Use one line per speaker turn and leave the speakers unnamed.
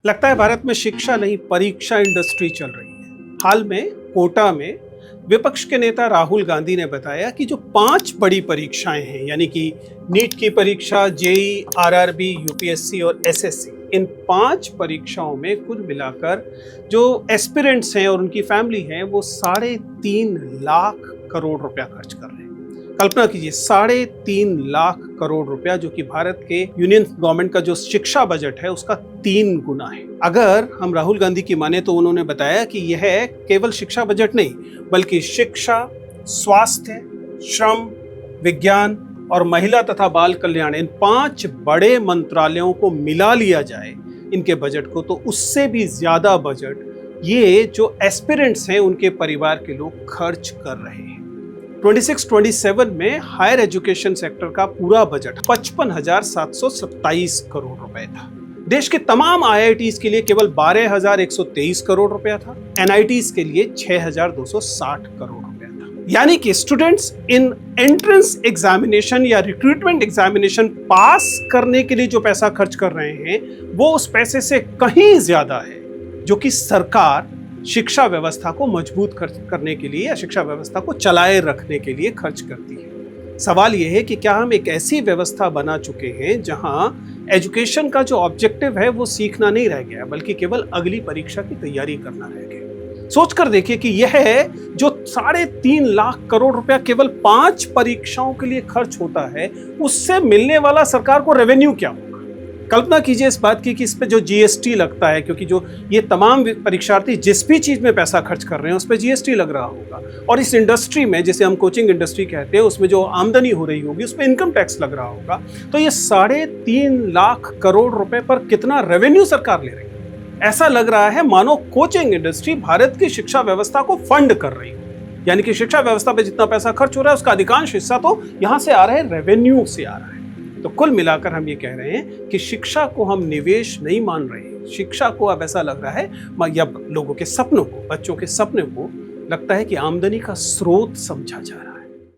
लगता है भारत में शिक्षा नहीं परीक्षा इंडस्ट्री चल रही है। हाल में कोटा में विपक्ष के नेता राहुल गांधी ने बताया कि जो 5 बड़ी परीक्षाएं हैं, यानी कि नीट की परीक्षा, जेई, आरआरबी, यूपीएससी और एसएससी, इन 5 परीक्षाओं में कुल मिलाकर जो एस्पिरेंट्स हैं और उनकी फैमिली है वो 3.5 लाख करोड़ रुपया खर्च कर रहे हैं। कल्पना कीजिए, 3.5 लाख करोड़ रुपया, जो कि भारत के यूनियन गवर्नमेंट का जो शिक्षा बजट है उसका 3 गुना है। अगर हम राहुल गांधी की माने तो उन्होंने बताया कि यह केवल शिक्षा बजट नहीं बल्कि शिक्षा, स्वास्थ्य, श्रम, विज्ञान और महिला तथा बाल कल्याण, इन 5 बड़े मंत्रालयों को मिला लिया जाए इनके बजट को, तो उससे भी ज्यादा बजट ये जो एस्पिरेंट्स हैं उनके परिवार के लोग खर्च कर रहे हैं। 26-27 में हायर एजुकेशन सेक्टर का पूरा बजट 55,727 करोड़ रुपए था। देश के तमाम आईआईटीज के लिए केवल 12,123 करोड़ रुपया था। एनआईटीज के लिए 6,260 करोड़ रुपया था। यानी कि स्टूडेंट्स इन एंट्रेंस एग्जामिनेशन या रिक्रूटमेंट एग्जामिनेशन पास करने के लिए जो पैसा खर्च कर रहे हैं वो उस पैसे से कहीं ज्यादा है जो कि सरकार शिक्षा व्यवस्था को मजबूत करने के लिए या शिक्षा व्यवस्था को चलाए रखने के लिए खर्च करती है। सवाल यह है कि क्या हम एक ऐसी व्यवस्था बना चुके हैं जहां एजुकेशन का जो ऑब्जेक्टिव है वो सीखना नहीं रह गया बल्कि केवल अगली परीक्षा की तैयारी करना रह गया। सोचकर देखिए कि यह जो 3.5 लाख करोड़ रुपया केवल 5 परीक्षाओं के लिए खर्च होता है, उससे मिलने वाला सरकार को रेवेन्यू क्या होगा। कल्पना कीजिए इस बात की कि इस पे जो जीएसटी लगता है, क्योंकि जो ये तमाम परीक्षार्थी जिस भी चीज में पैसा खर्च कर रहे हैं उस पे जीएसटी लग रहा होगा, और इस इंडस्ट्री में, जिसे हम कोचिंग इंडस्ट्री कहते हैं, उसमें जो आमदनी हो रही होगी उस पे इनकम टैक्स लग रहा होगा। तो ये 3.5 लाख करोड़ रुपए पर कितना रेवेन्यू सरकार ले रही है। ऐसा लग रहा है मानो कोचिंग इंडस्ट्री भारत की शिक्षा व्यवस्था को फंड कर रही हो, यानी कि शिक्षा व्यवस्था पे जितना पैसा खर्च हो रहा है उसका अधिकांश हिस्सा तो यहाँ से आ रहा है, रेवेन्यू से आ रहा है। तो कुल मिलाकर हम ये कह रहे हैं कि शिक्षा को हम निवेश नहीं मान रहे। शिक्षा को अब ऐसा लग रहा है या लोगों के सपनों को, बच्चों के सपने को लगता है कि आमदनी का स्रोत समझा जा रहा है।